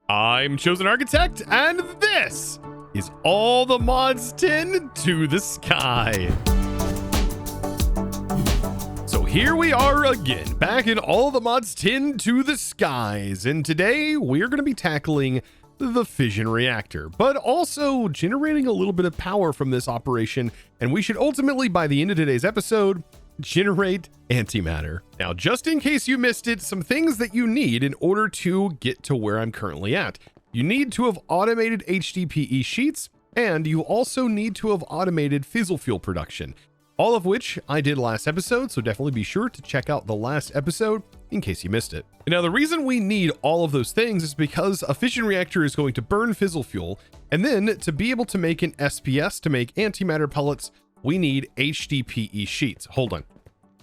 I'm ChosenArchitect, and this is all the mods 10 to the sky. So here we are again, back in all the mods 10 to the skies, and today we're going to be tackling the Fission Reactor, but also generating a little bit of power from this operation, and we should ultimately, by the end of today's episode, generate antimatter. Now, just in case you missed it, some things that you need in order to get to where I'm currently at. You need to have automated HDPE sheets, and you also need to have automated fissile fuel production, all of which I did last episode, so definitely be sure to check out the last episode in case you missed it. Now, the reason we need all of those things is because a fission reactor is going to burn fissile fuel, and then to be able to make an SPS to make antimatter pellets, we need HDPE sheets. Hold on.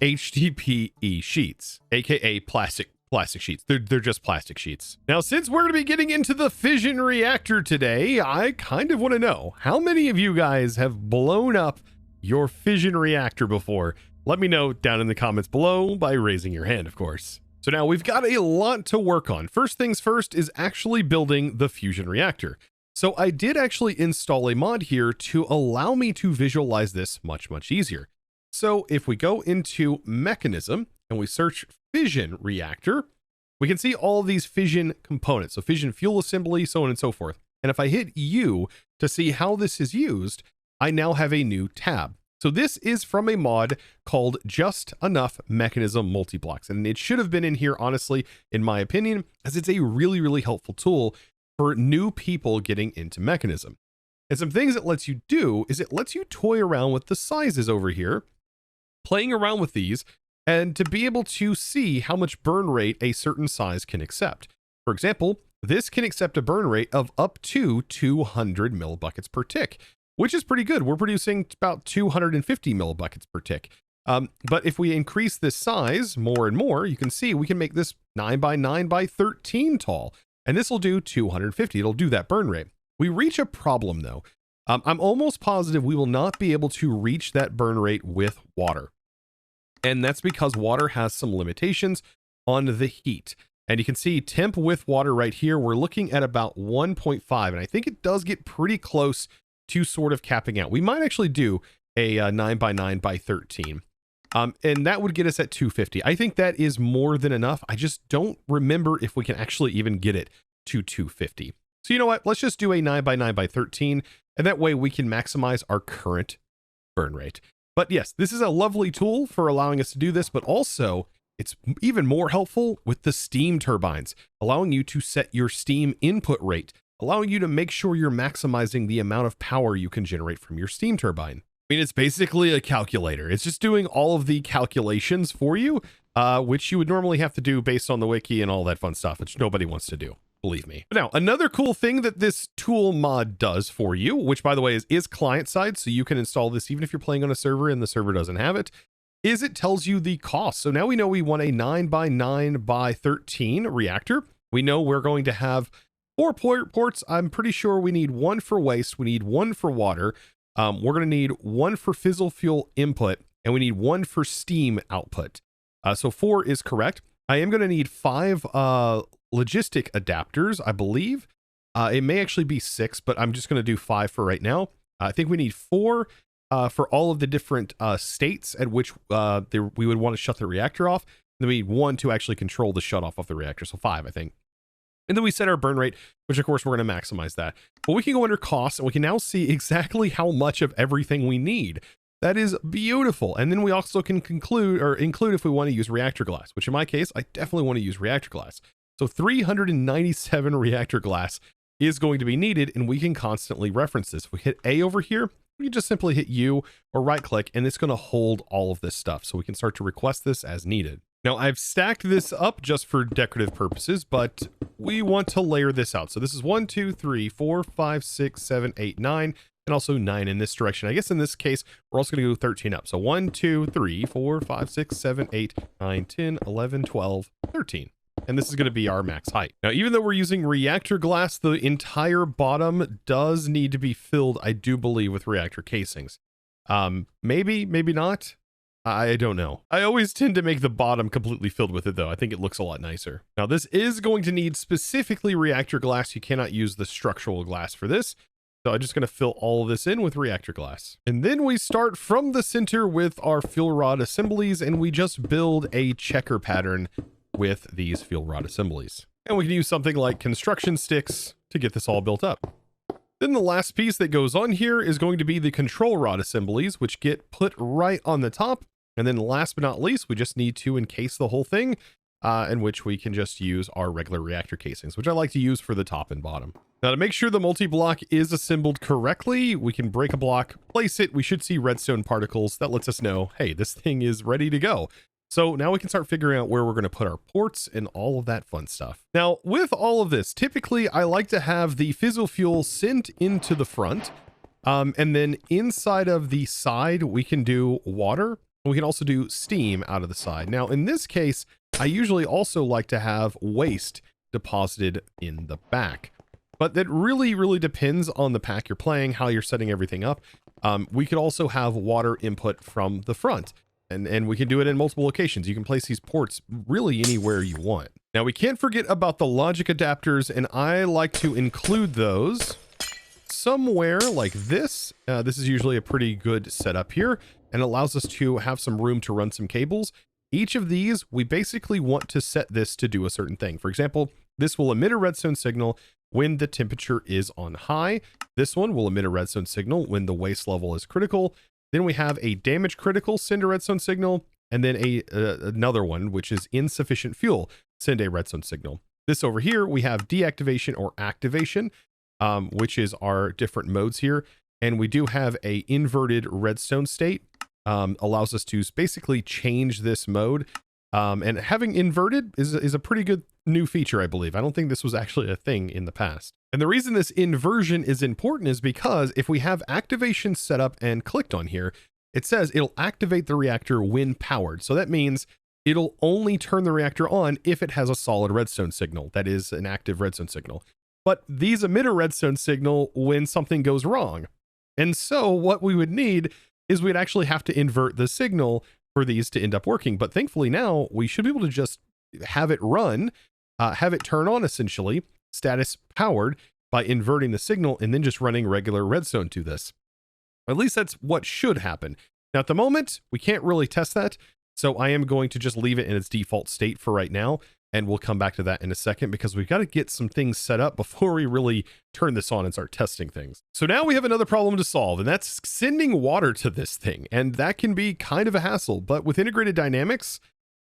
HDPE sheets, aka plastic sheets. They're just plastic sheets. Now, since we're going to be getting into the fission reactor today, I kind of want to know how many of you guys have blown up your fission reactor before. Let me know down in the comments below by raising your hand, of course. So now we've got a lot to work on. First things first is actually building the fusion reactor. So I did actually install a mod here to allow me to visualize this much easier. So if we go into mechanism and we search fission reactor, we can see all of these fission components. So fission fuel assembly, so on and so forth. And if I hit U to see how this is used, I now have a new tab. So this is from a mod called Just Enough Mechanism Multiblocks. And it should have been in here, honestly, in my opinion, as it's a really helpful tool for new people getting into mechanism. And some things it lets you do is it lets you toy around with the sizes over here, playing around with these, and to be able to see how much burn rate a certain size can accept. For example, this can accept a burn rate of up to 200 millibuckets per tick, which is pretty good. We're producing about 250 millibuckets per tick. But if we increase this size more and more, you can see we can make this 9 by 9 by 13 tall. And this will do 250. It'll do that burn rate. We reach a problem though. I'm almost positive we will not be able to reach that burn rate with water. And that's because water has some limitations on the heat. And you can see temp with water right here, we're looking at about 1.5. And I think it does get pretty close to sort of capping out. We might actually do a 9 by 9 by 13. And that would get us at 250. I think that is more than enough. I just don't remember if we can actually even get it to 250. So you know what? Let's just do a 9 by 9 by 13. And that way we can maximize our current burn rate. But yes, this is a lovely tool for allowing us to do this, but also it's even more helpful with the steam turbines, allowing you to set your steam input rate, allowing you to make sure you're maximizing the amount of power you can generate from your steam turbine. I mean, it's basically a calculator. It's just doing all of the calculations for you, which you would normally have to do based on the wiki and all that fun stuff, which nobody wants to do, believe me. But now, another cool thing that this tool mod does for you, which by the way is client side, so you can install this even if you're playing on a server and the server doesn't have it, is it tells you the cost. So now we know we want a 9 by 9 by 13 reactor. We know we're going to have 4 ports. I'm pretty sure we need 1 for waste. We need 1 for water. We're going to need 1 for fissile fuel input, and we need 1 for steam output. So 4 is correct. I am going to need 5 logistic adapters, I believe. It may actually be 6, but I'm just going to do 5 for right now. I think we need 4 for all of the different states at which we would want to shut the reactor off. Then we need 1 to actually control the shut off of the reactor. So 5, I think. And then we set our burn rate, which of course we're going to maximize that. But we can go under costs and we can now see exactly how much of everything we need. That is beautiful. And then we also can include if we want to use reactor glass, which in my case, I definitely want to use reactor glass. So 397 reactor glass is going to be needed, and we can constantly reference this. If we hit A over here, we can just simply hit U or right click, and it's going to hold all of this stuff. So we can start to request this as needed. Now, I've stacked this up just for decorative purposes, but we want to layer this out. So this is 1, 2, 3, 4, 5, 6, 7, 8, 9, and also 9 in this direction. I guess in this case, we're also going to go 13 up. So 1, 2, 3, 4, 5, 6, 7, 8, 9, 10, 11, 12, 13. And this is going to be our max height. Now, even though we're using reactor glass, the entire bottom does need to be filled, I do believe, with reactor casings. Maybe not. I don't know. I always tend to make the bottom completely filled with it though. I think it looks a lot nicer. Now this is going to need specifically reactor glass. You cannot use the structural glass for this. So I'm just going to fill all of this in with reactor glass. And then we start from the center with our fuel rod assemblies, and we just build a checker pattern with these fuel rod assemblies. And we can use something like construction sticks to get this all built up. Then the last piece that goes on here is going to be the control rod assemblies, which get put right on the top. And then last but not least, we just need to encase the whole thing, in which we can just use our regular reactor casings, which I like to use for the top and bottom. Now to make sure the multi-block is assembled correctly, we can break a block, place it, we should see redstone particles. That lets us know, hey, this thing is ready to go. So now we can start figuring out where we're going to put our ports and all of that fun stuff. Now with all of this, typically I like to have the fissile fuel sent into the front. And then inside of the side, we can do water. We can also do steam out of the side. Now in this case, I usually also like to have waste deposited in the back. But that really depends on the pack you're playing, how you're setting everything up. We could also have water input from the front, and we can do it in multiple locations. You can place these ports really anywhere you want. Now we can't forget about the logic adapters, and I like to include those somewhere like this. This is usually a pretty good setup here, and allows us to have some room to run some cables. Each of these, we basically want to set this to do a certain thing. For example, this will emit a redstone signal when the temperature is on high. This one will emit a redstone signal when the waste level is critical. Then we have a damage critical, send a redstone signal, and then another one, which is insufficient fuel, send a redstone signal. This over here, we have deactivation or activation, which is our different modes here. And we do have a inverted redstone state, allows us to basically change this mode. And having inverted is a pretty good new feature, I believe. I don't think this was actually a thing in the past. And the reason this inversion is important is because if we have activation set up and clicked on here, it says it'll activate the reactor when powered. So that means it'll only turn the reactor on if it has a solid redstone signal. That is an active redstone signal. But these emit a redstone signal when something goes wrong. And so what we would need is we'd actually have to invert the signal for these to end up working. But thankfully now we should be able to just have it run, have it turn on essentially, status powered, by inverting the signal and then just running regular redstone to this. At least that's what should happen. Now at the moment, we can't really test that. So I am going to just leave it in its default state for right now. And we'll come back to that in a second because we've got to get some things set up before we really turn this on and start testing things. So now we have another problem to solve, and that's sending water to this thing. And that can be kind of a hassle, but with integrated dynamics,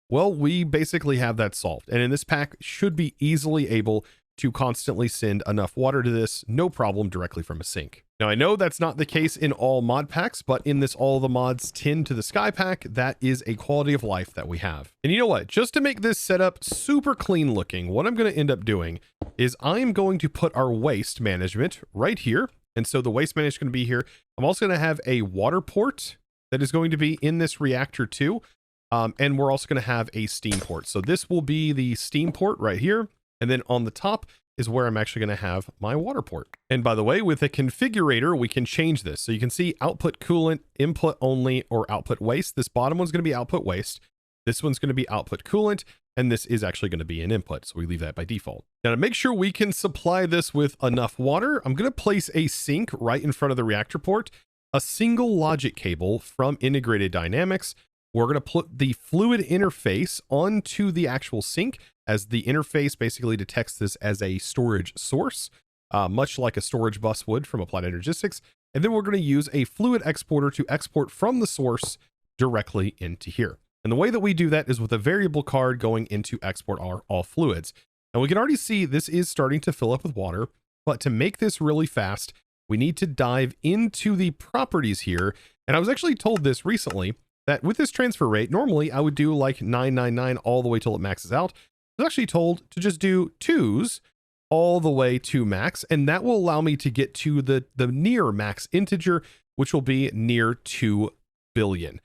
well, we basically have that solved. And in this pack should be easily able to constantly send enough water to this, no problem, directly from a sink. Now I know that's not the case in all mod packs, but in this all the mods 10 to the sky pack, that is a quality of life that we have. And you know what, just to make this setup super clean looking, what I'm going to end up doing is I'm going to put our waste management right here. And so the waste management is going to be here. I'm also going to have a water port that is going to be in this reactor too. And we're also going to have a steam port. So this will be the steam port right here. And then on the top is where I'm actually going to have my water port. And by the way, with a configurator, we can change this. So you can see output coolant, input only, or output waste. This bottom one's going to be output waste. This one's going to be output coolant. And this is actually going to be an input. So we leave that by default. Now to make sure we can supply this with enough water, I'm going to place a sink right in front of the reactor port, a single logic cable from Integrated Dynamics. We're going to put the fluid interface onto the actual sink, as the interface basically detects this as a storage source, much like a storage bus would from Applied Energistics. And then we're going to use a fluid exporter to export from the source directly into here. And the way that we do that is with a variable card going into export all fluids. And we can already see this is starting to fill up with water, but to make this really fast, we need to dive into the properties here. And I was actually told this recently, that with this transfer rate, normally I would do like 999 all the way till it maxes out. I was actually told to just do 2s all the way to max, and that will allow me to get to the near max integer, which will be near 2 billion.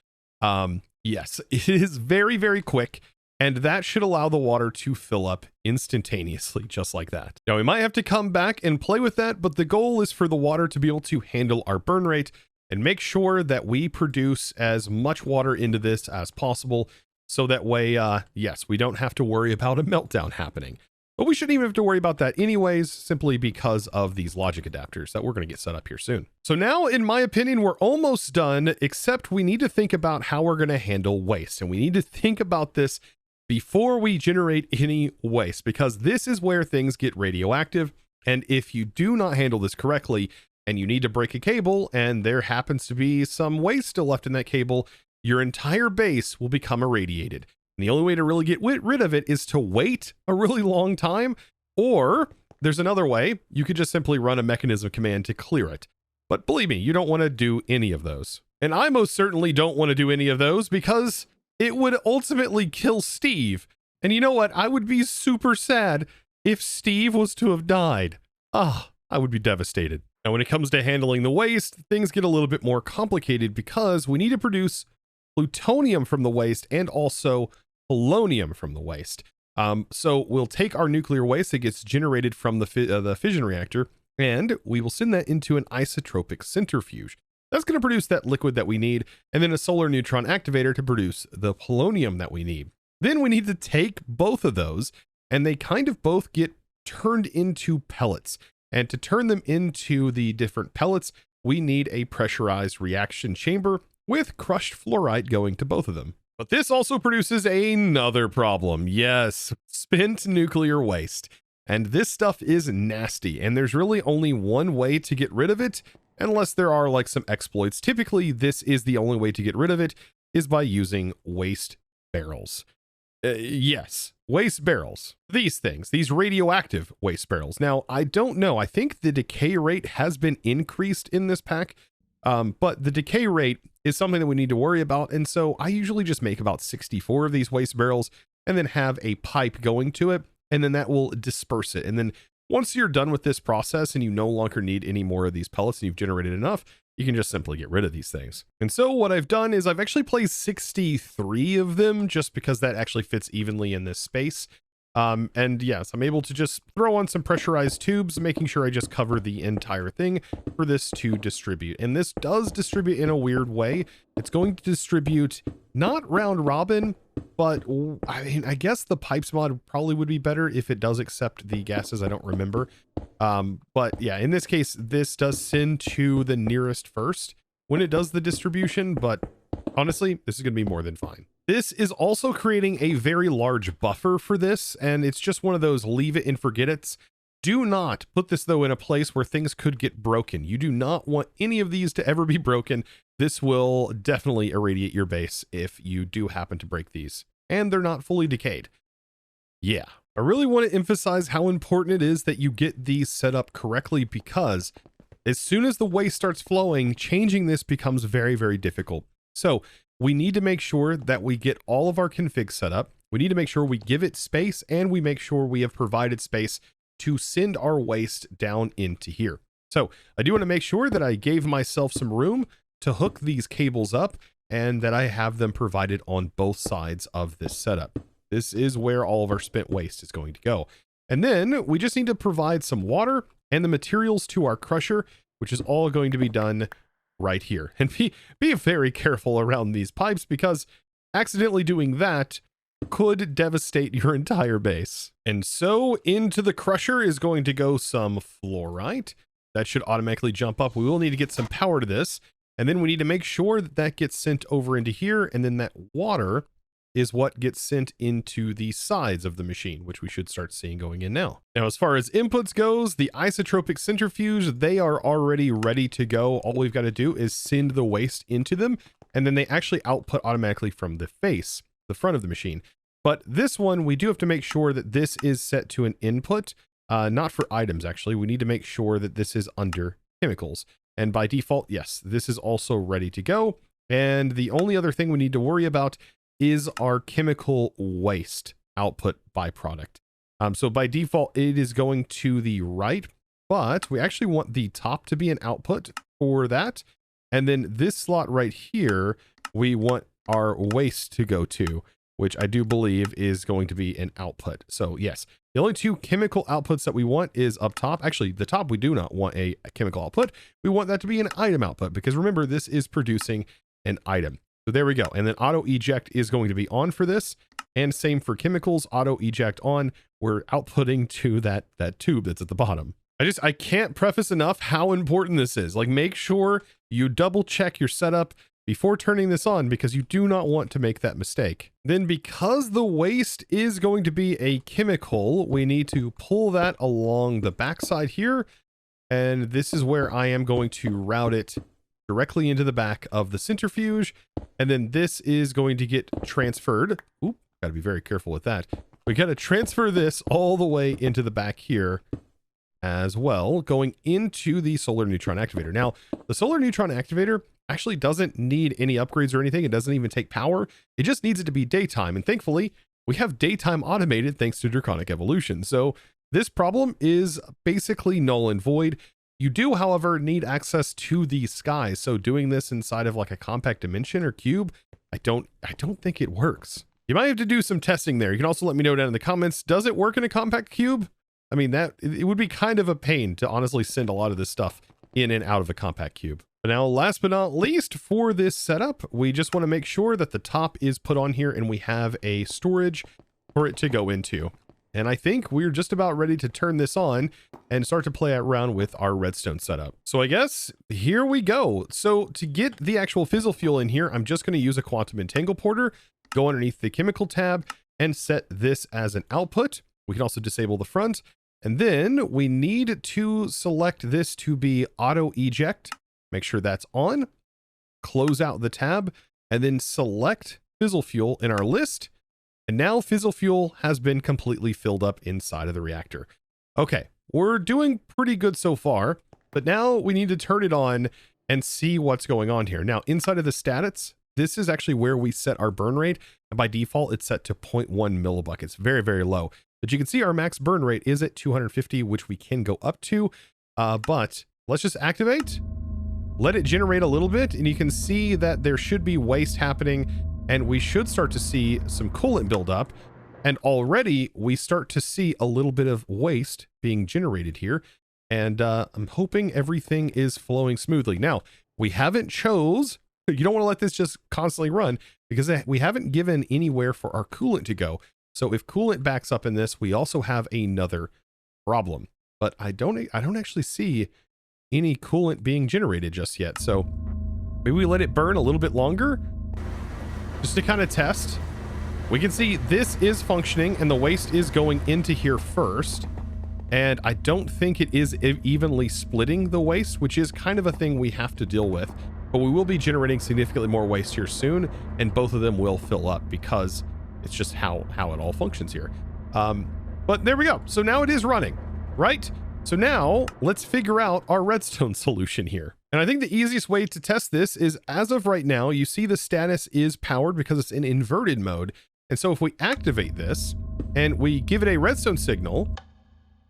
Yes, it is very quick, and that should allow the water to fill up instantaneously, just like that. Now we might have to come back and play with that, but the goal is for the water to be able to handle our burn rate. and make sure that we produce as much water into this as possible. So that way, yes, we don't have to worry about a meltdown happening. But we shouldn't even have to worry about that anyways, simply because of these logic adapters that we're going to get set up here soon. So now, in my opinion, we're almost done, except we need to think about how we're going to handle waste. And we need to think about this before we generate any waste, because this is where things get radioactive. And if you do not handle this correctly, and you need to break a cable, and there happens to be some waste still left in that cable, your entire base will become irradiated. And the only way to really get rid of it is to wait a really long time, or there's another way. You could just simply run a mechanism command to clear it. But believe me, you don't want to do any of those. And I most certainly don't want to do any of those because it would ultimately kill Steve. And you know what? I would be super sad if Steve was to have died. I would be devastated. Now, when it comes to handling the waste, things get a little bit more complicated because we need to produce plutonium from the waste and also polonium from the waste. So we'll take our nuclear waste that gets generated from the fission reactor, and we will send that into an isotropic centrifuge. That's going to produce that liquid that we need, and then a solar neutron activator to produce the polonium that we need. Then we need to take both of those, and they kind of both get turned into pellets. And to turn them into the different pellets, we need a pressurized reaction chamber with crushed fluorite going to both of them. But this also produces another problem. Yes, spent nuclear waste. And this stuff is nasty, and there's really only one way to get rid of it, unless there are like some exploits. Typically, this is the only way to get rid of it, is by using waste barrels. Yes, waste barrels. These things, these radioactive waste barrels. Now, I don't know. I think the decay rate has been increased in this pack, but the decay rate is something that we need to worry about. And so I usually just make about 64 of these waste barrels and then have a pipe going to it, and then that will disperse it. And then once you're done with this process and you no longer need any more of these pellets and you've generated enough, you can just simply get rid of these things. And so what I've done is I've actually placed 63 of them just because that actually fits evenly in this space. And yes, I'm able to just throw on some pressurized tubes, making sure I just cover the entire thing for this to distribute. And this does distribute in a weird way. It's going to distribute not round robin, but I mean, I guess the pipes mod probably would be better if it does accept the gases. I don't remember. But yeah, in this case, this does send to the nearest first when it does the distribution, but honestly, this is going to be more than fine. This is also creating a very large buffer for this, and it's just one of those leave it and forget it's. Do not put this, though, in a place where things could get broken. You do not want any of these to ever be broken. This will definitely irradiate your base if you do happen to break these, and they're not fully decayed. Yeah, I really want to emphasize how important it is that you get these set up correctly, because as soon as the waste starts flowing, changing this becomes very, very difficult. So we need to make sure that we get all of our configs set up. We need to make sure we give it space, and we make sure we have provided space to send our waste down into here. So I do want to make sure that I gave myself some room to hook these cables up and that I have them provided on both sides of this setup. This is where all of our spent waste is going to go. And then we just need to provide some water and the materials to our crusher, which is all going to be done right here. And be very careful around these pipes, because accidentally doing that could devastate your entire base. And so into the crusher is going to go some fluorite. That should automatically jump up. We will need to get some power to this. And then we need to make sure that that gets sent over into here. And then that water is what gets sent into the sides of the machine, which we should start seeing going in now. Now, as far as inputs goes, the isotropic centrifuge, they are already ready to go. All we've got to do is send the waste into them, and then they actually output automatically from the face, the front of the machine. But this one, we do have to make sure that this is set to an input, not for items, actually. We need to make sure that this is under chemicals. And by default, yes, this is also ready to go. And the only other thing we need to worry about is our chemical waste output byproduct. So by default, it is going to the right, but we actually want the top to be an output for that. And then this slot right here, we want our waste to go to, which I do believe is going to be an output. So yes, The only two chemical outputs that we want is up top. Actually, the top, we do not want a chemical output. We want that to be an item output because remember, this is producing an item. So there we go. And then auto eject is going to be on for this. And same for chemicals, auto eject on. We're outputting to that tube that's at the bottom. I can't preface enough how important this is. Like, make sure you double check your setup before turning this on because you do not want to make that mistake. Then because the waste is going to be a chemical, we need to pull that along the backside here. And this is where I am going to route it directly into the back of the centrifuge. And then this is going to get transferred. Oop, gotta be very careful with that. We gotta transfer this all the way into the back here as well, going into the solar neutron activator. Now, the solar neutron activator actually doesn't need any upgrades or anything. It doesn't even take power. It just needs it to be daytime. And thankfully, we have daytime automated thanks to Draconic Evolution. So this problem is basically null and void. You do, however, need access to the skies. So doing this inside of like a compact dimension or cube, I don't think it works. You might have to do some testing there. You can also let me know down in the comments, does it work in a compact cube? I mean, it would be kind of a pain to honestly send a lot of this stuff in and out of a compact cube. But now, last but not least, for this setup, we just want to make sure that the top is put on here and we have a storage for it to go into. And I think we're just about ready to turn this on and start to play around with our redstone setup. So I guess here we go. So to get the actual fizzle fuel in here, I'm just going to use a quantum entangle porter, go underneath the chemical tab and set this as an output. We can also disable the front. And then we need to select this to be auto eject. Make sure that's on, close out the tab, and then select fizzle fuel in our list. And now fizzle fuel has been completely filled up inside of the reactor. Okay, we're doing pretty good so far, but now we need to turn it on and see what's going on here. Now, inside of the status, this is actually where we set our burn rate. And by default, it's set to 0.1 millibuck. It's very, very low. But you can see our max burn rate is at 250, which we can go up to. But let's just activate, let it generate a little bit, and you can see that there should be waste happening, and we should start to see some coolant build up. And already we start to see a little bit of waste being generated here. And I'm hoping everything is flowing smoothly. Now, we haven't chose, you don't want to let this just constantly run because we haven't given anywhere for our coolant to go. So if coolant backs up in this, we also have another problem. But I don't actually see any coolant being generated just yet. So maybe we let it burn a little bit longer just to kind of test. We can see this is functioning and the waste is going into here first. And I don't think it is evenly splitting the waste, which is kind of a thing we have to deal with. But we will be generating significantly more waste here soon, and both of them will fill up because it's just how it all functions here. But there we go. So now it is running, right? So now let's figure out our redstone solution here. And I think the easiest way to test this is, as of right now, you see the status is powered because it's in inverted mode. And so if we activate this and we give it a redstone signal,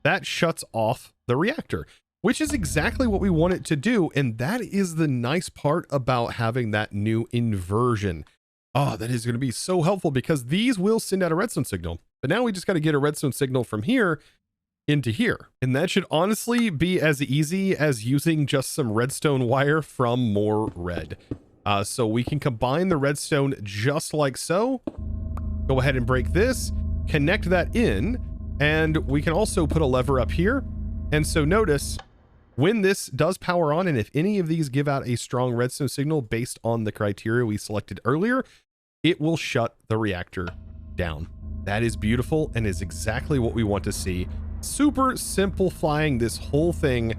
that shuts off the reactor, which is exactly what we want it to do. And that is the nice part about having that new inversion. Oh, that is going to be so helpful because these will send out a redstone signal. But now we just got to get a redstone signal from here into here. And that should honestly be as easy as using just some redstone wire from more red. So we can combine the redstone just like so. Go ahead and break this, connect that in, and we can also put a lever up here. And so notice when this does power on, and if any of these give out a strong redstone signal based on the criteria we selected earlier, it will shut the reactor down. That is beautiful and is exactly what we want to see. Super simplifying this whole thing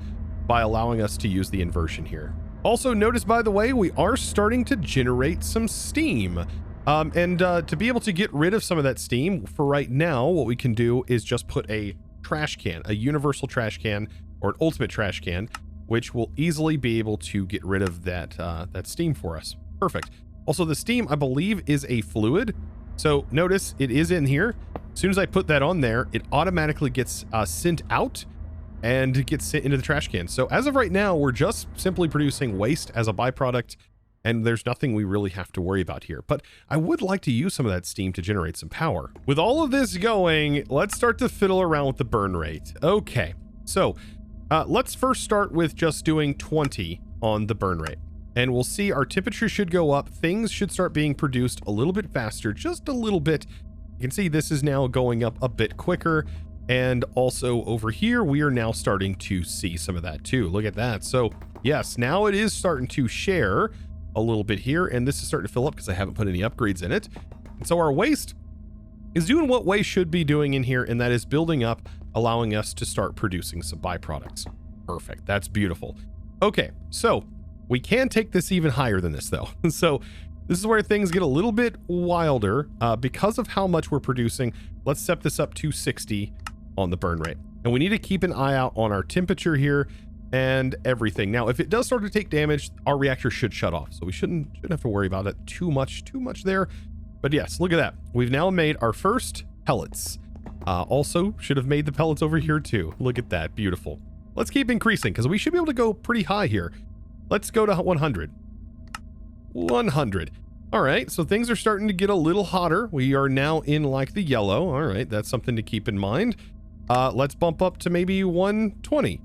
by allowing us to use the inversion here. Also notice, by the way, we are starting to generate some steam. To be able to get rid of some of that steam for right now, what we can do is just put a trash can, a universal trash can or an ultimate trash can, which will easily be able to get rid of that, that steam for us. Perfect. Also, the steam, I believe, is a fluid. So notice it is in here. As soon as I put that on there, it automatically gets sent out and gets sent into the trash can. So as of right now, we're just simply producing waste as a byproduct. and there's nothing we really have to worry about here. But I would like to use some of that steam to generate some power. With all of this going, let's start to fiddle around with the burn rate. Okay, so let's first start with just doing 20 on the burn rate. And we'll see our temperature should go up. Things should start being produced a little bit faster, just a little bit. You can see this is now going up a bit quicker. And also over here, we are now starting to see some of that too. Look at that. So yes, now it is starting to share a little bit here, and this is starting to fill up because I haven't put any upgrades in it. And so our waste is doing what waste should be doing in here, and that is building up, allowing us to start producing some byproducts. Perfect. That's beautiful. Okay, so we can take this even higher than this though. So this is where things get a little bit wilder because of how much we're producing. Let's set this up to 60 on the burn rate. And we need to keep an eye out on our temperature here and everything. Now, if it does start to take damage, our reactor should shut off. So we shouldn't have to worry about it too much there. But yes, look at that. We've now made our first pellets. Also should have made the pellets over here too. Look at that. Beautiful. Let's keep increasing because we should be able to go pretty high here. Let's go to 100. 100. All right, so things are starting to get a little hotter. We are now in like the yellow. All right, that's something to keep in mind. Let's bump up to maybe 120.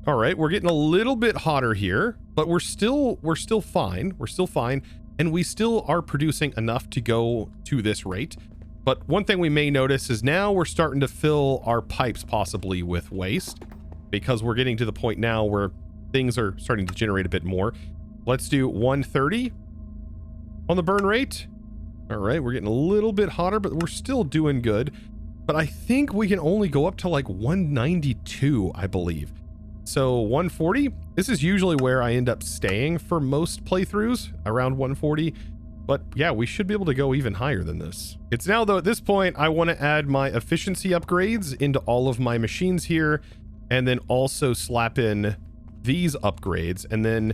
All right, we're getting a little bit hotter here, but we're still fine. We're still fine, and we still are producing enough to go to this rate. But one thing we may notice is now we're starting to fill our pipes possibly with waste because we're getting to the point now where things are starting to generate a bit more. Let's do 130 on the burn rate. All right, we're getting a little bit hotter, but we're still doing good. But I think we can only go up to like 192, I believe. So 140, this is usually where I end up staying for most playthroughs, around 140. But yeah, we should be able to go even higher than this. It's now though, at this point, I want to add my efficiency upgrades into all of my machines here, and then also slap in these upgrades. And then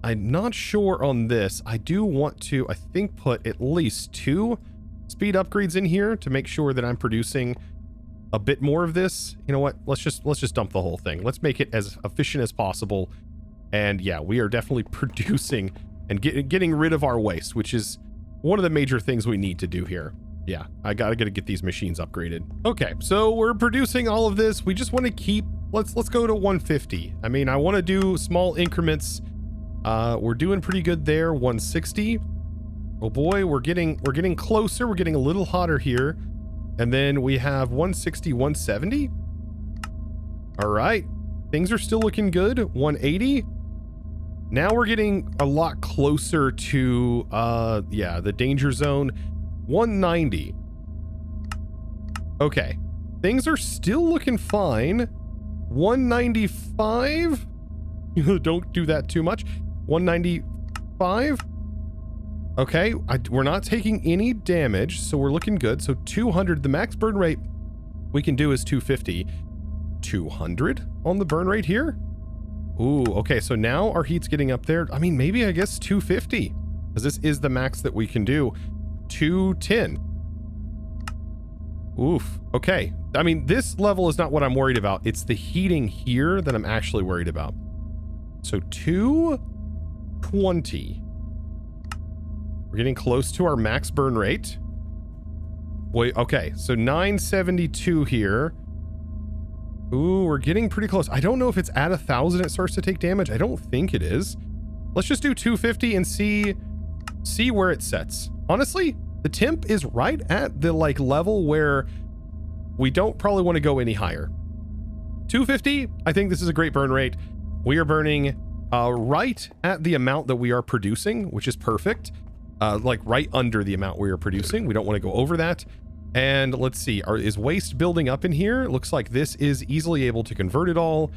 I'm not sure on this. I do want to, I think, put at least 2 speed upgrades in here to make sure that I'm producing a bit more of this. You know what? Let's just dump the whole thing. Let's make it as efficient as possible. And yeah, we are definitely producing and getting rid of our waste, which is one of the major things we need to do here. Yeah, I gotta get these machines upgraded. Okay, so we're producing all of this. We just want to keep, let's go to 150. I mean, I want to do small increments. We're doing pretty good there. 160. Oh boy, we're getting closer. We're getting a little hotter here. And then we have 160, 170. All right, things are still looking good. 180. Now we're getting a lot closer to, yeah, the danger zone. 190. Okay, things are still looking fine. 195. Don't do that too much. 195. Okay, we're not taking any damage, so we're looking good. So 200, the max burn rate we can do is 250. 200 on the burn rate here. Ooh, okay, so now our heat's getting up there. I mean, maybe I guess 250, because this is the max that we can do. 210. Oof, okay. I mean, this level is not what I'm worried about. It's the heating here that I'm actually worried about. So 220. We're getting close to our max burn rate. Wait, okay, so 972 here. Ooh, we're getting pretty close. I don't know if it's at 1,000 it starts to take damage. I don't think it is. Let's just do 250 and see where it sets. Honestly, the temp is right at the like level where we don't probably want to go any higher. 250, I think this is a great burn rate. We are burning right at the amount that we are producing, which is perfect. Like right under the amount we are producing. We don't want to go over that. And let's see, is waste building up in here? It looks like this is easily able to convert it all.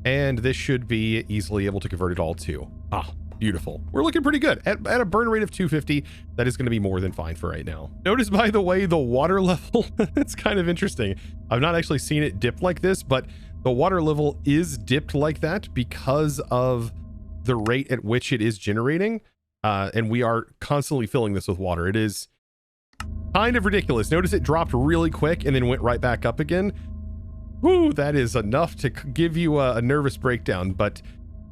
And this should be easily able to convert it all too. Ah, beautiful. We're looking pretty good. At a burn rate of 250, that is going to be more than fine for right now. Notice, by the way, the water level, it's kind of interesting. I've not actually seen it dip like this, but the water level is dipped like that because of the rate at which it is generating. And we are constantly filling this with water. It is kind of ridiculous. Notice it dropped really quick and then went right back up again. Woo, that is enough to give you a nervous breakdown. But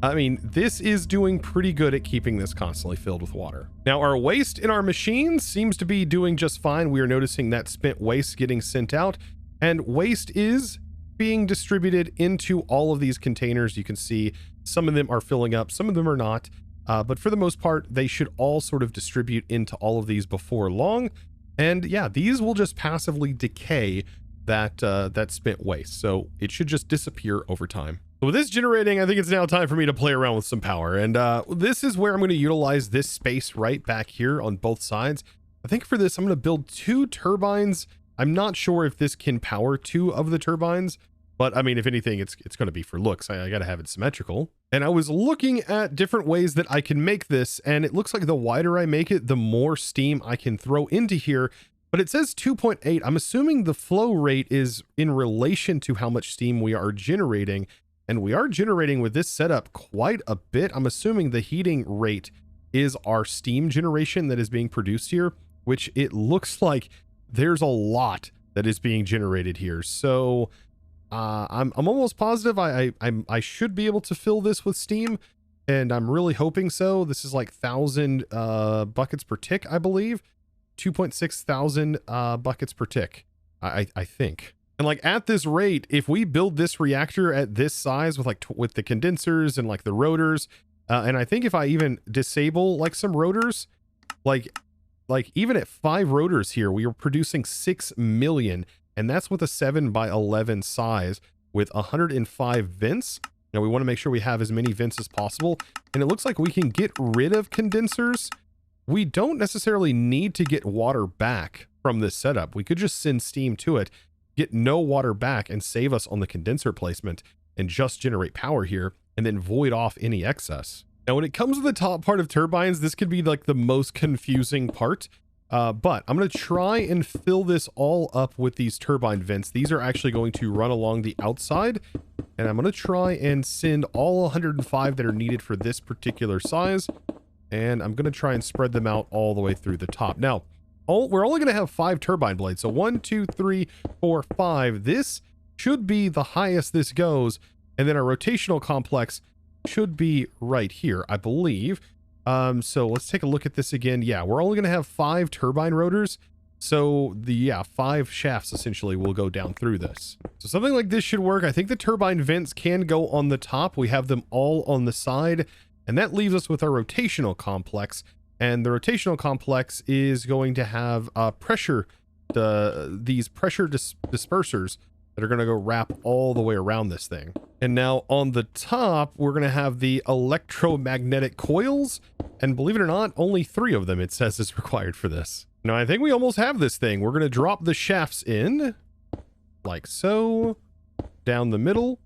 I mean, this is doing pretty good at keeping this constantly filled with water. Now, our waste in our machine seems to be doing just fine. We are noticing that spent waste getting sent out, and waste is being distributed into all of these containers. You can see some of them are filling up, some of them are not. But for the most part, they should all sort of distribute into all of these before long. And yeah, these will just passively decay that spent waste. So it should just disappear over time. So with this generating, I think it's now time for me to play around with some power. And this is where I'm going to utilize this space right back here on both sides. I think for this, I'm going to build 2 turbines. I'm not sure if this can power 2 of the turbines, but I mean, if anything, it's going to be for looks. I got to have it symmetrical. And I was looking at different ways that I can make this, and it looks like the wider I make it, the more steam I can throw into here. But it says 2.8. I'm assuming the flow rate is in relation to how much steam we are generating. And we are generating with this setup quite a bit. I'm assuming the heating rate is our steam generation that is being produced here, which it looks like there's a lot that is being generated here. So I'm almost positive I should be able to fill this with steam, and I'm really hoping so. This is like 1,000 buckets per tick, I believe. 2.6 thousand buckets per tick, I think. And like at this rate, if we build this reactor at this size with like with the condensers and like the rotors, and I think if I even disable like some rotors, like even at 5 rotors here, we are producing 6 million, and that's with a 7x11 size with 105 vents. Now we want to make sure we have as many vents as possible, and it looks like we can get rid of condensers. We don't necessarily need to get water back from this setup. We could just send steam to it, get no water back, and save us on the condenser placement and just generate power here and then void off any excess. Now, when it comes to the top part of turbines, this could be like the most confusing part, but I'm going to try and fill this all up with these turbine vents. These are actually going to run along the outside, and I'm going to try and send all 105 that are needed for this particular size, and I'm going to try and spread them out all the way through the top. Now, we're only going to have 5 turbine blades. So 1, 2, 3, 4, 5. This should be the highest this goes. And then our rotational complex should be right here, I believe. So let's take a look at this again. Yeah, we're only going to have 5 turbine rotors. So 5 shafts essentially will go down through this. So something like this should work. I think the turbine vents can go on the top. We have them all on the side. And that leaves us with our rotational complex. And the rotational complex is going to have these pressure dispersers that are going to go wrap all the way around this thing. And now on the top, we're going to have the electromagnetic coils. And believe it or not, only 3 of them it says is required for this. Now, I think we almost have this thing. We're going to drop the shafts in like so, down the middle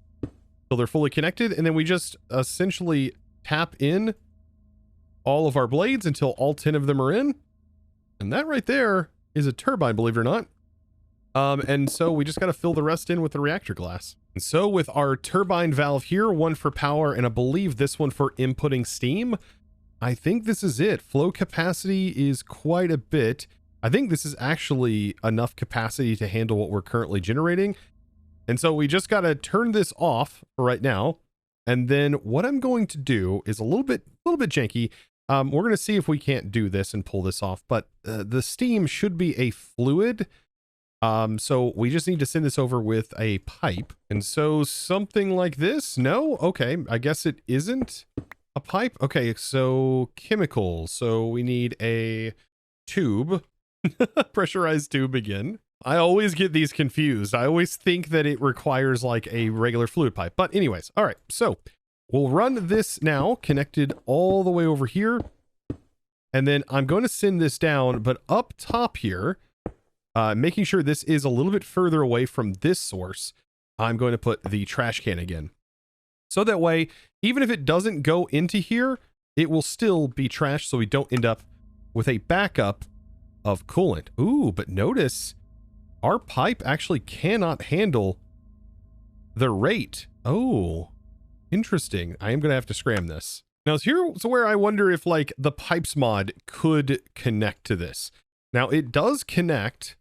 till they're fully connected. And then we just essentially tap in all of our blades until all 10 of them are in. And that right there is a turbine, believe it or not. And so we just got to fill the rest in with the reactor glass. And so with our turbine valve here, one for power, and I believe this one for inputting steam, I think this is it. Flow capacity is quite a bit. I think this is actually enough capacity to handle what we're currently generating. And so we just got to turn this off for right now. And then what I'm going to do is a little bit janky. We're going to see if we can't do this and pull this off, but the steam should be a fluid. So we just need to send this over with a pipe. And so something like this. No. Okay. I guess it isn't a pipe. Okay. So chemicals. So we need a tube, pressurized tube again. I always get these confused. I always think that it requires like a regular fluid pipe, but anyways. All right. So we'll run this now connected all the way over here. And then I'm going to send this down, but up top here, making sure this is a little bit further away from this source, I'm going to put the trash can again. So that way, even if it doesn't go into here, it will still be trash. So we don't end up with a backup of coolant. Ooh, but notice our pipe actually cannot handle the rate. Oh, interesting. I am going to have to scram this. Now here's where I wonder if like the pipes mod could connect to this. Now it does connect.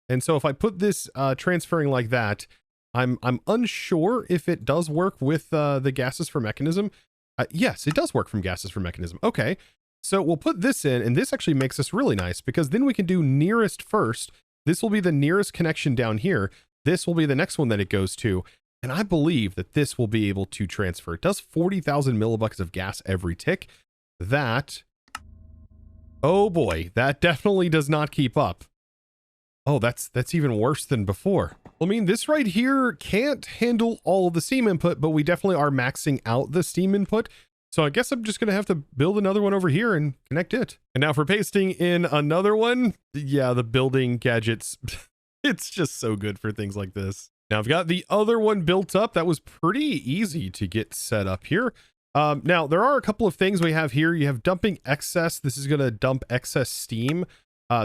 And so if I put this transferring like that, I'm unsure if it does work with the gases for mechanism. Yes, it does work from gases for mechanism. Okay. So we'll put this in, and this actually makes us really nice because then we can do nearest first. This will be the nearest connection down here. This will be the next one that it goes to. And I believe that this will be able to transfer. It does 40,000 millibuckets of gas every tick. That, oh boy, that definitely does not keep up. Oh, that's even worse than before. I mean, this right here can't handle all of the steam input, but we definitely are maxing out the steam input. So I guess I'm just going to have to build another one over here and connect it. And now for pasting in another one. Yeah, the building gadgets. It's just so good for things like this. Now I've got the other one built up. That was pretty easy to get set up here. Now there are a couple of things we have here. You have dumping excess. This is going to dump excess steam.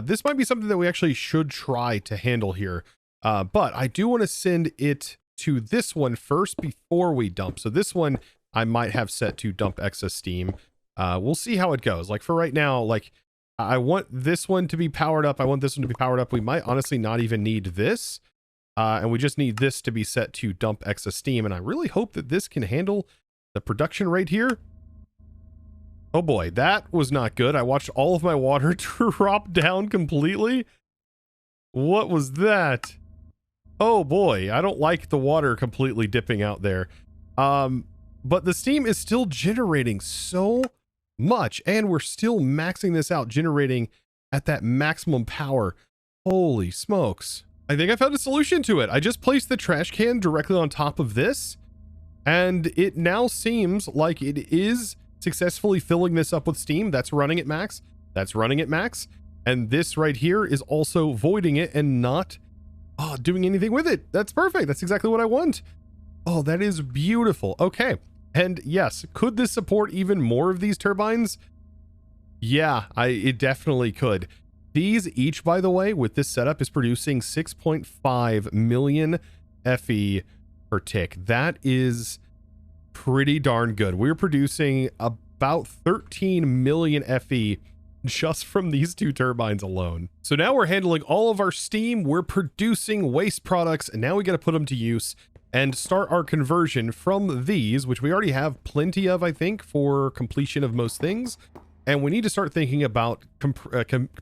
This might be something that we actually should try to handle here. But I do want to send it to this one first before we dump. So this one I might have set to dump excess steam. We'll see how it goes. Like for right now, like I want this one to be powered up. I want this one to be powered up. We might honestly not even need this. And we just need this to be set to dump excess steam. And I really hope that this can handle the production rate here. Oh boy, that was not good. I watched all of my water drop down completely. What was that? Oh boy, I don't like the water completely dipping out there. But the steam is still generating so much, and we're still maxing this out, generating at that maximum power. Holy smokes. I think I found a solution to it. I just placed the trash can directly on top of this, and it now seems like it is successfully filling this up with steam. That's running at max. That's running at max. And this right here is also voiding it and not doing anything with it. That's perfect. That's exactly what I want. Oh, that is beautiful. Okay. And yes, could this support even more of these turbines? Yeah, it definitely could. These each, by the way, with this setup is producing 6.5 million FE per tick. That is pretty darn good. We're producing about 13 million FE just from these two turbines alone. So now we're handling all of our steam. We're producing waste products, and now we got to put them to use and start our conversion from these, which we already have plenty of, I think, for completion of most things. And we need to start thinking about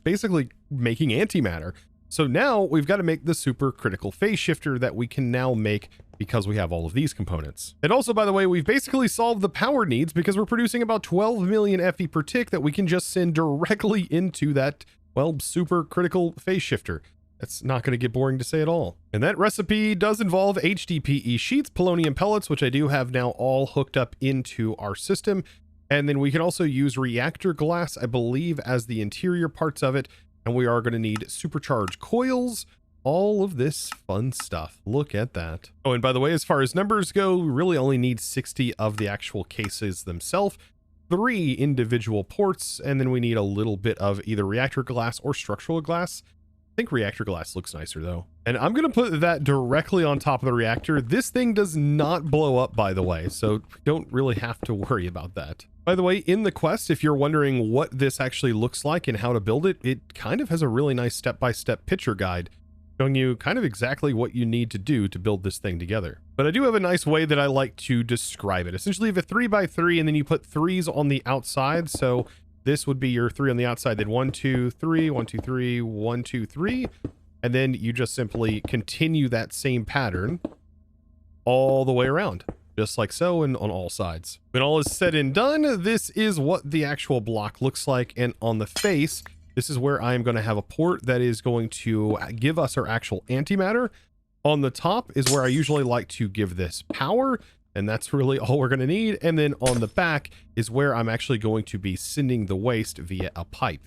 basically making antimatter. So now we've got to make the super critical phase shifter that we can now make because we have all of these components. And also, by the way, we've basically solved the power needs because we're producing about 12 million FE per tick that we can just send directly into that, well, super critical phase shifter. That's not going to get boring to say at all. And that recipe does involve HDPE sheets, polonium pellets, which I do have now all hooked up into our system. And then we can also use reactor glass, I believe, as the interior parts of it. And we are going to need supercharged coils, all of this fun stuff. Look at that. Oh, and by the way, as far as numbers go, we really only need 60 of the actual cases themselves, 3 individual ports, and then we need a little bit of either reactor glass or structural glass. I think reactor glass looks nicer though. And I'm going to put that directly on top of the reactor. This thing does not blow up, by the way, so don't really have to worry about that. By the way, in the quest, if you're wondering what this actually looks like and how to build it, it kind of has a really nice step-by-step picture guide showing you kind of exactly what you need to do to build this thing together. But I do have a nice way that I like to describe it. Essentially, you have a 3x3 and then you put 3s on the outside. So this would be your 3 on the outside, then 1, 2, 3, 1, 2, 3, 1, 2, 3. And then you just simply continue that same pattern all the way around, just like so, and on all sides. When all is said and done, this is what the actual block looks like. And on the face, this is where I'm going to have a port that is going to give us our actual antimatter. On the top is where I usually like to give this power, and that's really all we're going to need. And then on the back is where I'm actually going to be sending the waste via a pipe,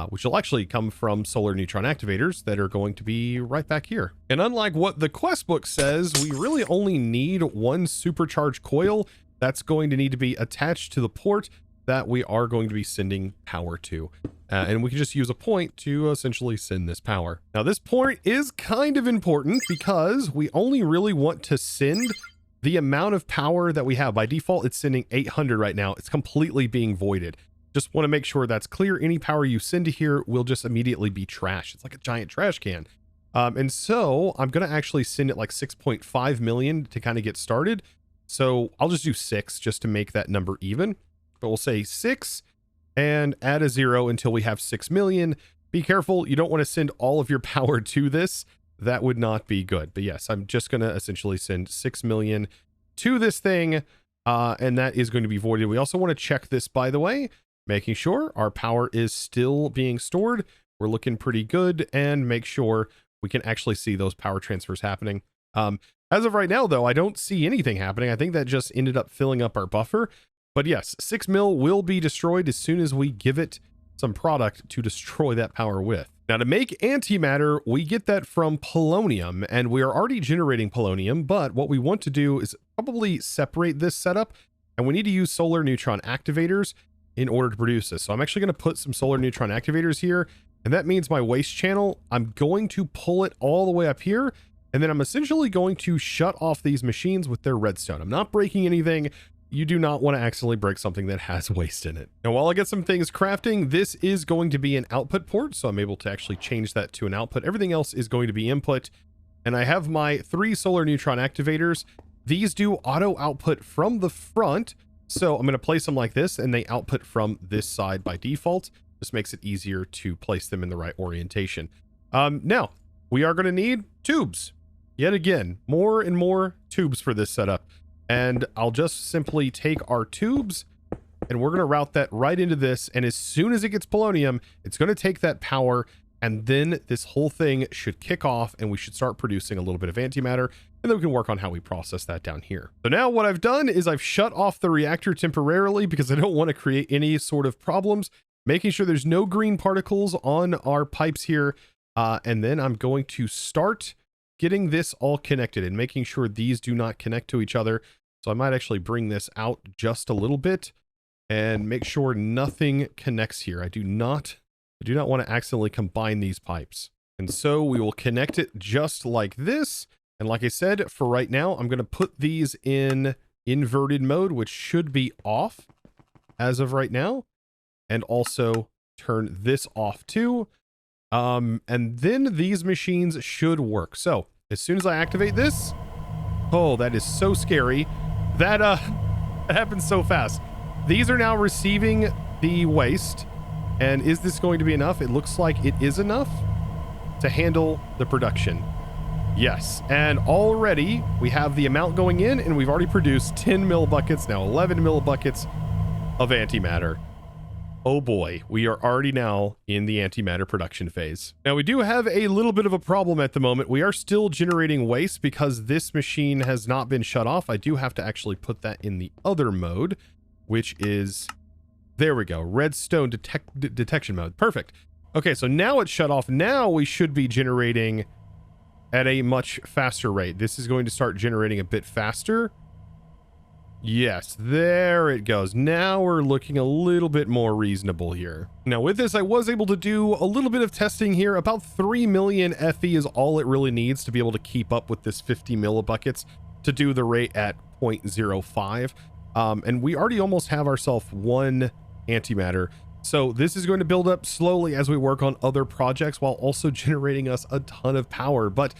which will actually come from solar neutron activators that are going to be right back here. And unlike what the quest book says, we really only need 1 supercharged coil that's going to need to be attached to the port that we are going to be sending power to. And we can just use a point to essentially send this power. Now, this point is kind of important because we only really want to send the amount of power that we have. By default, it's sending 800 right now. It's completely being voided. Just want to make sure that's clear. Any power you send to here will just immediately be trash. It's like a giant trash can. And so I'm going to actually send it like 6.5 million to kind of get started. So I'll just do 6 just to make that number even. But we'll say 6 and add a 0 until we have 6 million. Be careful. You don't want to send all of your power to this. That would not be good. But yes, I'm just going to essentially send 6 million to this thing. And that is going to be voided. We also want to check this, by the way, making sure our power is still being stored. We're looking pretty good, and make sure we can actually see those power transfers happening. As of right now, though, I don't see anything happening. I think that just ended up filling up our buffer. But yes, 6 mil will be destroyed as soon as we give it some product to destroy that power with. Now, to make antimatter, we get that from polonium, and we are already generating polonium, but what we want to do is probably separate this setup, and we need to use solar neutron activators in order to produce this. So I'm actually going to put some solar neutron activators here, and that means my waste channel, I'm going to pull it all the way up here, and then I'm essentially going to shut off these machines with their redstone. I'm not breaking anything. You do not want to accidentally break something that has waste in it. Now, while I get some things crafting, this is going to be an output port, so I'm able to actually change that to an output. Everything else is going to be input, and I have my 3 solar neutron activators. These do auto output from the front, so I'm going to place them like this, and they output from this side by default. This makes it easier to place them in the right orientation. Now, we are going to need tubes. Yet again, more and more tubes for this setup. And I'll just simply take our tubes, and we're going to route that right into this. And as soon as it gets polonium, it's going to take that power, and then this whole thing should kick off, and we should start producing a little bit of antimatter, and then we can work on how we process that down here. So now what I've done is I've shut off the reactor temporarily because I don't want to create any sort of problems, making sure there's no green particles on our pipes here. And then I'm going to start getting this all connected and making sure these do not connect to each other. So I might actually bring this out just a little bit and make sure nothing connects here. I do not want to accidentally combine these pipes. And so we will connect it just like this. And like I said, for right now, I'm going to put these in inverted mode, which should be off as of right now. And also turn this off too. And then these machines should work. So as soon as I activate this, oh, that is so scary. That happens so fast. These are now receiving the waste. And is this going to be enough? It looks like it is enough to handle the production. Yes. And already we have the amount going in, and we've already produced 10 millibuckets, now 11 millibuckets of antimatter. Oh boy, we are already now in the antimatter production phase. Now we do have a little bit of a problem at the moment. We are still generating waste because this machine has not been shut off. I do have to actually put that in the other mode, which is, there we go, redstone detection mode. Perfect. Okay, so now it's shut off. Now we should be generating at a much faster rate. This is going to start generating a bit faster. Yes, there it goes. Now we're looking a little bit more reasonable here. Now with this, I was able to do a little bit of testing here. About 3 million FE is all it really needs to be able to keep up with this 50 millibuckets to do the rate at 0.05. And we already almost have ourselves 1 antimatter. So this is going to build up slowly as we work on other projects while also generating us a ton of power. But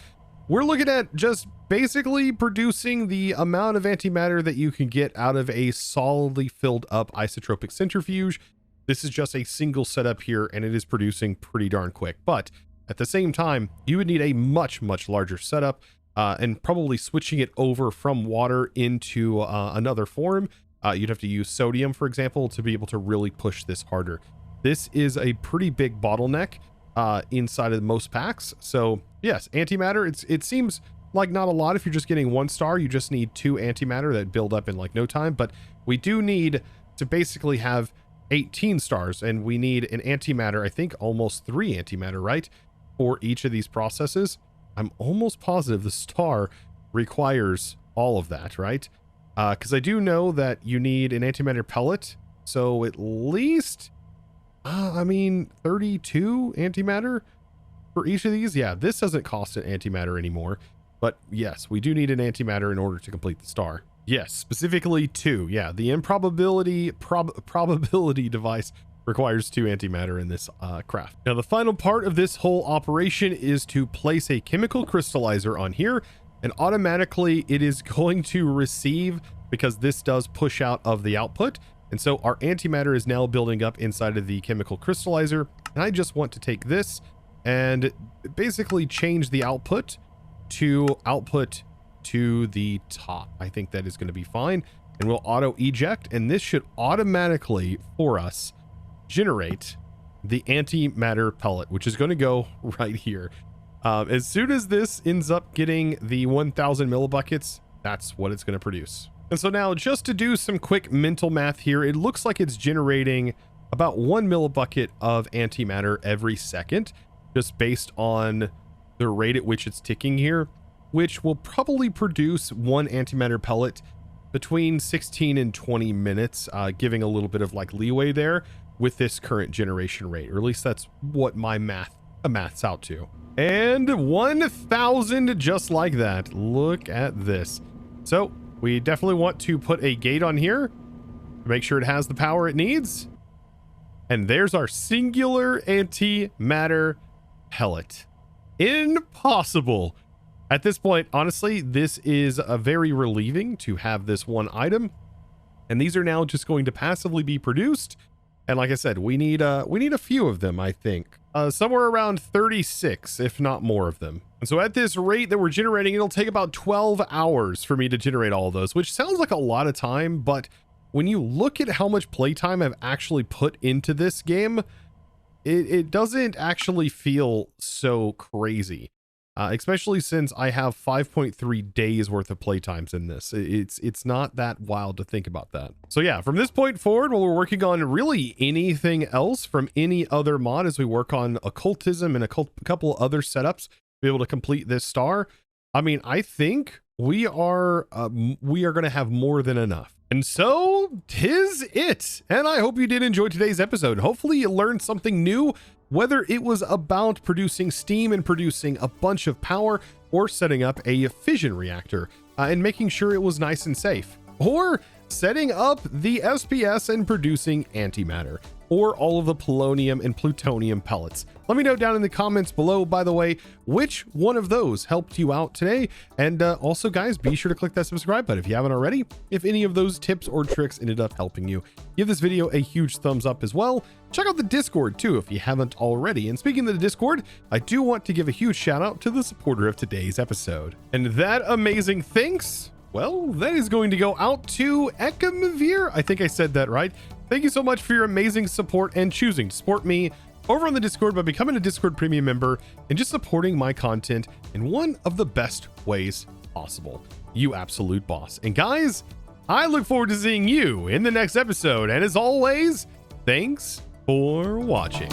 we're looking at just basically producing the amount of antimatter that you can get out of a solidly filled up isotropic centrifuge. This is just a single setup here, and it is producing pretty darn quick. But at the same time, you would need a much, much larger setup, and probably switching it over from water into another form. You'd have to use sodium, for example, to be able to really push this harder. This is a pretty big bottleneck inside of most packs. So yes, antimatter, it seems like not a lot. If you're just getting 1 star, you just need 2 antimatter that build up in like no time. But we do need to basically have 18 stars, and we need an antimatter, I think almost 3 antimatter, right? For each of these processes. I'm almost positive the star requires all of that, right? Because I do know that you need an antimatter pellet. So at least, I mean, 32 antimatter for each of these. Yeah, this doesn't cost an antimatter anymore. But yes, we do need an antimatter in order to complete the star. Yes, specifically 2. Yeah, the improbability probability device requires 2 antimatter in this craft. Now, the final part of this whole operation is to place a chemical crystallizer on here. and automatically it is going to receive, because this does push out of the output. And so our antimatter is now building up inside of the chemical crystallizer. And I just want to take this and basically change the output to the top. I think that is going to be fine. And we'll auto eject, and this should automatically for us generate the antimatter pellet, which is going to go right here. As soon as this ends up getting the 1000 millibuckets, that's what it's going to produce. And so now, just to do some quick mental math here, it looks like it's generating about 1 millibucket of antimatter every second, just based on the rate at which it's ticking here, which will probably produce one antimatter pellet between 16 and 20 minutes, giving a little bit of like leeway there with this current generation rate, or at least that's what my math's out to. And 1000 just like that. Look at this. So we definitely want to put a gate on here to make sure it has the power it needs. And there's our singular antimatter pellet. Impossible. At this point, honestly, this is a very relieving to have this one item. And these are now just going to passively be produced. And like I said, we need a few of them, I think. Somewhere around 36, if not more of them. And so at this rate that we're generating, it'll take about 12 hours for me to generate all of those, which sounds like a lot of time, but when you look at how much playtime I've actually put into this game, it doesn't actually feel so crazy. Especially since I have 5.3 days worth of playtimes in this. It's not that wild to think about that. So yeah, from this point forward, while we're working on really anything else from any other mod, as we work on occultism and a couple other setups, be able to complete this star, I mean, I think we are going to have more than enough. And so 'tis it. And I hope you did enjoy today's episode. Hopefully you learned something new, whether it was about producing steam and producing a bunch of power, or setting up a fission reactor and making sure it was nice and safe, or setting up the SPS and producing antimatter, or all of the polonium and plutonium pellets. Let me know down in the comments below, by the way, which one of those helped you out today. And also, guys, be sure to click that subscribe button if you haven't already, if any of those tips or tricks ended up helping you. Give this video a huge thumbs up as well. Check out the Discord too if you haven't already. And speaking of the Discord, I do want to give a huge shout out to the supporter of today's episode. And that amazing thanks, well, that is going to go out to Ekamavir. I think I said that right. Thank you so much for your amazing support and choosing to support me over on the Discord by becoming a Discord premium member and just supporting my content in one of the best ways possible. You absolute boss. And guys, I look forward to seeing you in the next episode. And as always, thanks for watching.